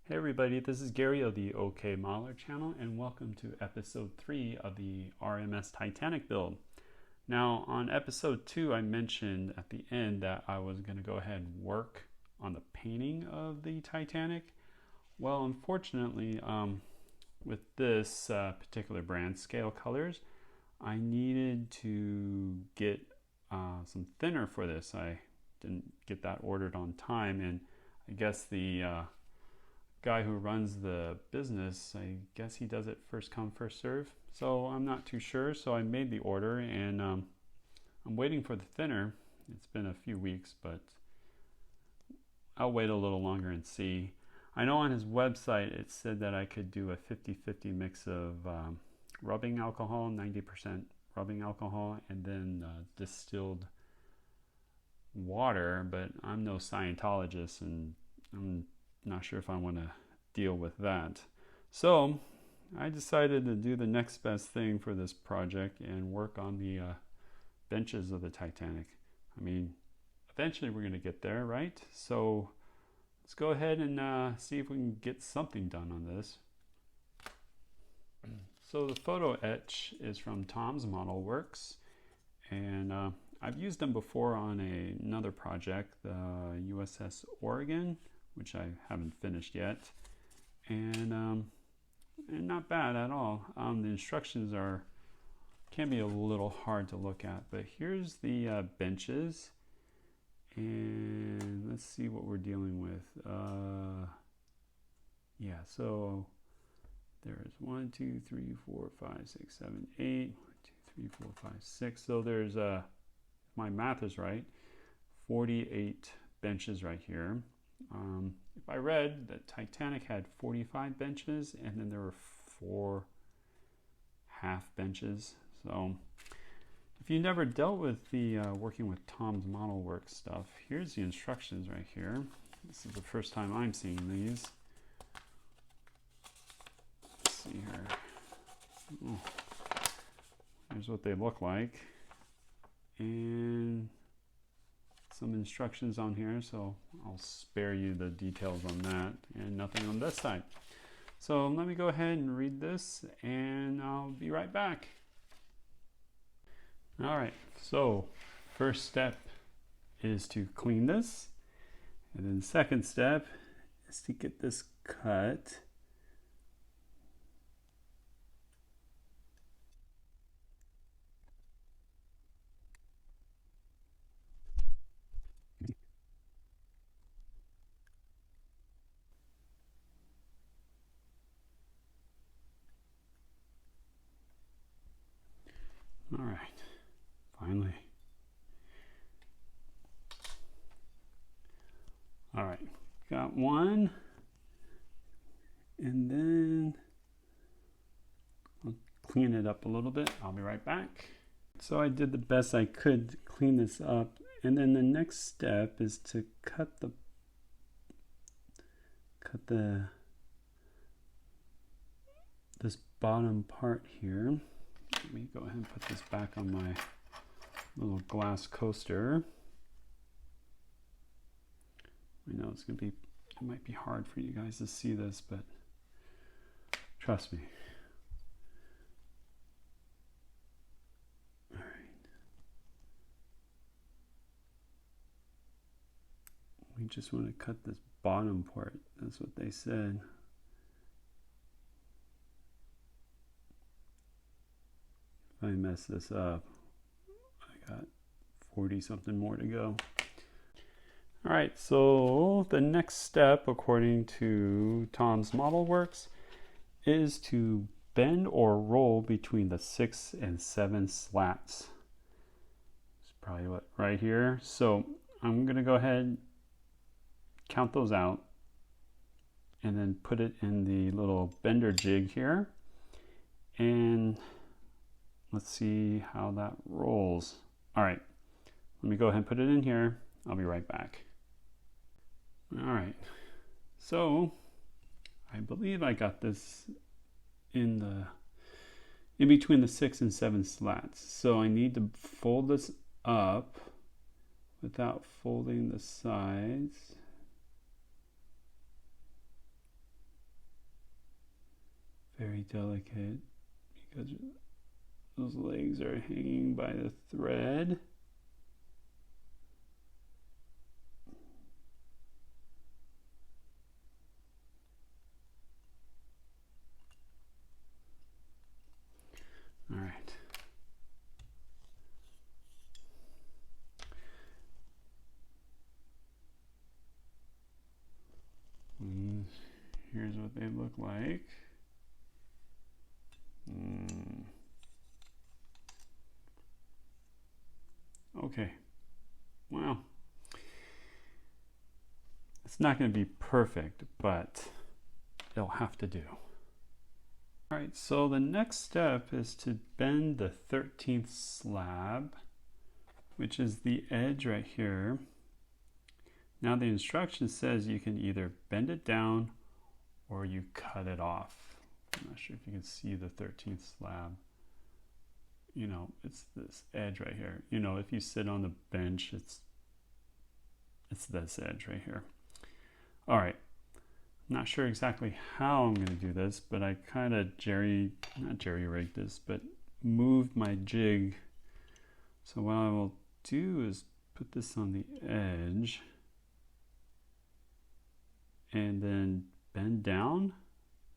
Hey everybody, this is Gary of the OK Modeler channel and welcome to episode 3 of the RMS Titanic build. Now on episode 2 I mentioned at the end that I was going to go ahead and work on the painting of the Titanic. Well, unfortunately with this particular brand, Scalecolors, I needed to get some thinner for this. I didn't get that ordered on time, and I guess the guy who runs the business, I guess he does it first come first serve, so I'm not too sure. So I made the order and I'm waiting for the thinner. It's been a few weeks, but I'll wait a little longer and see. I know on his website it said that I could do a 50-50 mix of rubbing alcohol, 90% rubbing alcohol, and then distilled water, but I'm no Scientologist and I'm not sure if I want to deal with that. So I decided to do the next best thing for this project and work on the benches of the Titanic. I mean, eventually we're going to get there, right? So let's go ahead and see if we can get something done on this. So the photo etch is from Tom's Modelworks, and I've used them before on another project, the USS Oregon, which I haven't finished yet, and not bad at all. The instructions can be a little hard to look at, but here's the benches, and let's see what we're dealing with. Yeah, so there's 1, 2, 3, 4, 5, 6, 7, 8. 1, 2, 3, 4, 5, 6. So there's my math is right, 48 benches right here. If I read that Titanic had 45 benches and then there were 4 half benches. So if you never dealt with the working with Tom's Modelworks stuff, here's the instructions right here. This is the first time I'm seeing these. Let's see here. Oh, here's what they look like. And some instructions on here, so I'll spare you the details on that, and nothing on this side. So let me go ahead and read this and I'll be right back. Alright, so first step is to clean this, and then second step is to get this cut. All right, finally. All right, got one, and then I'll clean it up a little bit. I'll be right back. So I did the best I could to clean this up, and then the next step is to cut this bottom part here. Let me go ahead and put this back on my little glass coaster. I know it might be hard for you guys to see this, but trust me. All right. We just want to cut this bottom part. That's what they said. If I mess this up, I got 40 something more to go. All right, so the next step, according to Tom's Modelworks, is to bend or roll between the 6 and 7 slats. It's probably what right here. So I'm gonna go ahead and count those out and then put it in the little bender jig here, and let's see how that rolls. All right, let me go ahead and put it in here. I'll be right back. All right, so I believe I got this in between the 6 and 7 slats. So I need to fold this up without folding the sides. very delicate because those legs are hanging by the thread. All right. And here's what they look like. Okay. Wow. It's not going to be perfect, but it'll have to do. All right, so the next step is to bend the 13th slab, which is the edge right here. Now the instruction says you can either bend it down or you cut it off. I'm not sure if you can see the 13th slab. You know, it's this edge right here. You know, if you sit on the bench, it's this edge right here. All right. I'm not sure exactly how I'm going to do this, but I kind of not jerry-rigged this, but moved my jig. So what I will do is put this on the edge and then bend down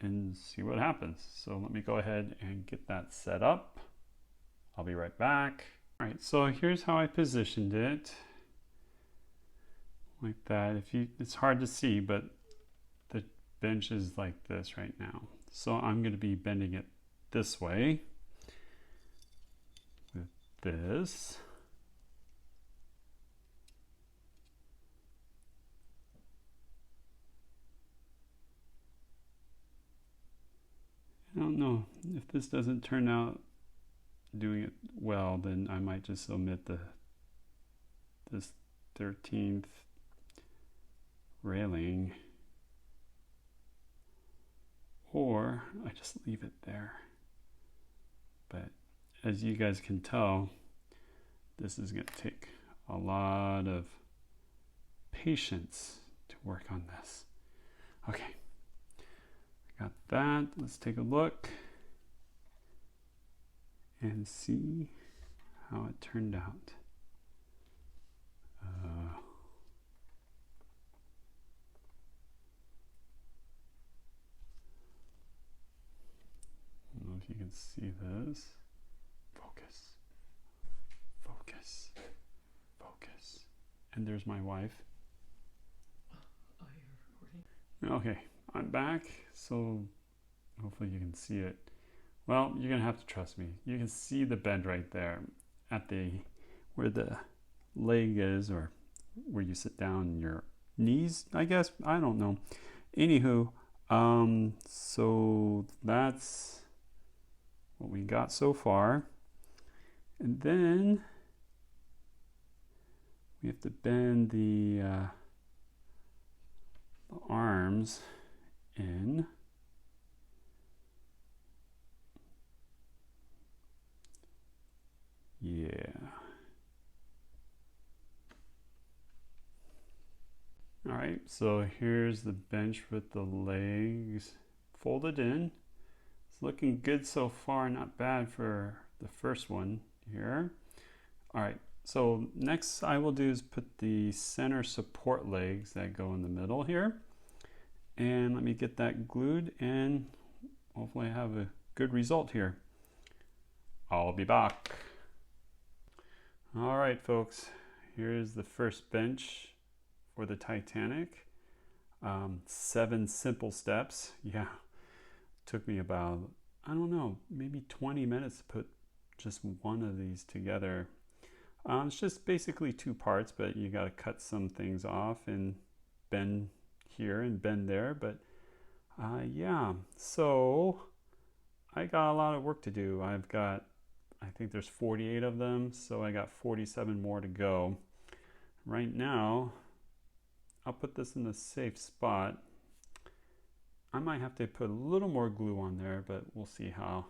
and see what happens. So let me go ahead and get that set up. I'll be right back. All right, so here's how I positioned it. Like that. It's hard to see, but the bench is like this right now. So I'm going to be bending it this way with this. I don't know if this doesn't turn out doing it well, then I might just omit this 13th railing, or I just leave it there. But as you guys can tell, this is going to take a lot of patience to work on this. Okay, got that. Let's take a look and see how it turned out. I don't know if you can see this. Focus, focus, focus. And there's my wife. Oh, you're recording? Okay, I'm back, so hopefully you can see it. Well, you're gonna have to trust me. You can see the bend right there at where the leg is, or where you sit down in your knees, I guess. I don't know. Anywho, so that's what we got so far. And then we have to bend the arms in. Yeah. All right, so here's the bench with the legs folded in. It's looking good so far, not bad for the first one here. All right, so next I will do is put the center support legs that go in the middle here. And let me get that glued, and hopefully I have a good result here. I'll be back. All right, folks, here's the first bench for the Titanic. 7 simple steps. Yeah, took me about, I don't know, maybe 20 minutes to put just one of these together. It's just basically 2 parts, but you got to cut some things off and bend here and bend there. But yeah, so I got a lot of work to do. I think there's 48 of them, so I got 47 more to go. Right now, I'll put this in a safe spot. I might have to put a little more glue on there, but we'll see how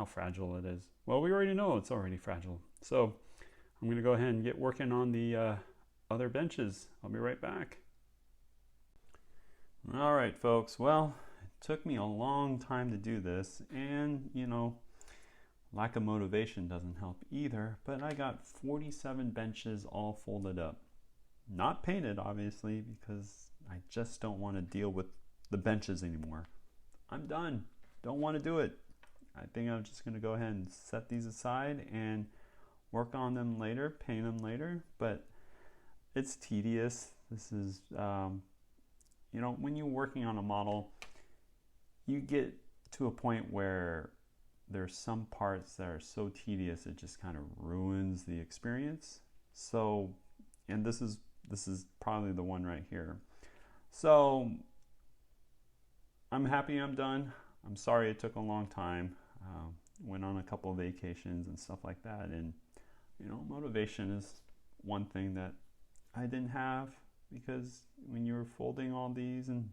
fragile it is. Well, we already know it's already fragile. So I'm going to go ahead and get working on the other benches. I'll be right back. All right, folks. Well, took me a long time to do this, and you know, lack of motivation doesn't help either, but I got 47 benches all folded up. Not painted, obviously, because I just don't want to deal with the benches anymore. I'm done. Don't want to do it. I think I'm just going to go ahead and set these aside and work on them later, paint them later, but it's tedious. This is, you know, when you're working on a model, you get to a point where there's some parts that are so tedious it just kind of ruins the experience. So, and this is probably the one right here. So I'm happy I'm done. I'm sorry it took a long time. Went on a couple of vacations and stuff like that, and you know, motivation is one thing that I didn't have, because when you're folding all these and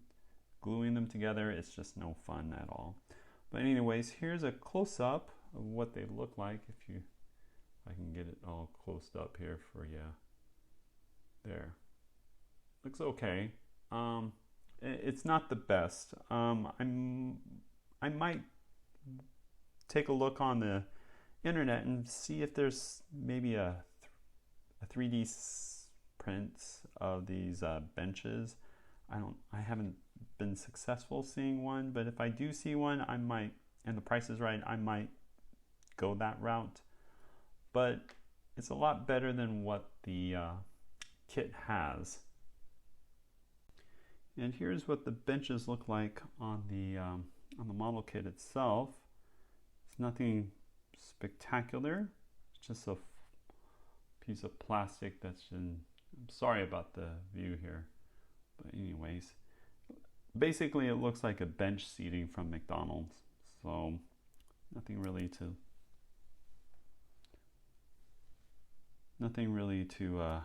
gluing them together, it's just no fun at all. But anyways, here's a close-up of what they look like. If I can get it all closed up here for you. There. Looks okay. It's not the best. I might take a look on the internet and see if there's maybe a 3D print of these benches. I haven't been successful seeing one, but if I do see one, I might, and the price is right, I might go that route. But it's a lot better than what the kit has. And here's what the benches look like on the model kit itself. It's nothing spectacular. It's just a piece of plastic that's in. I'm sorry about the view here, but anyways, basically it looks like a bench seating from McDonald's. So nothing really to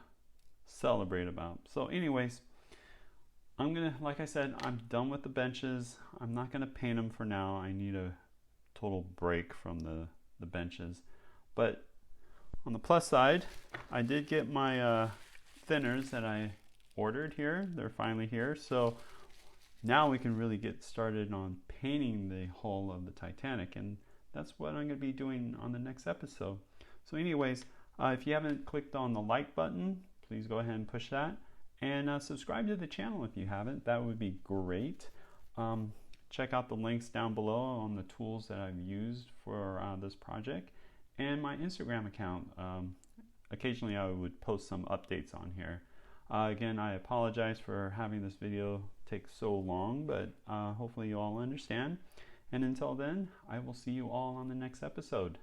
celebrate about. So anyways, like I said, I'm done with the benches. I'm not gonna paint them for now. I need a total break from the benches. But on the plus side, I did get my thinners that I ordered here. They're finally here. So now we can really get started on painting the hull of the Titanic, and that's what I'm going to be doing on the next episode. So anyways, if you haven't clicked on the like button, please go ahead and push that, and subscribe to the channel if you haven't. That would be great. Check out the links down below on the tools that I've used for this project, and my Instagram account. Occasionally I would post some updates on here. Again, I apologize for having this video take so long, but hopefully you all understand. And until then, I will see you all on the next episode.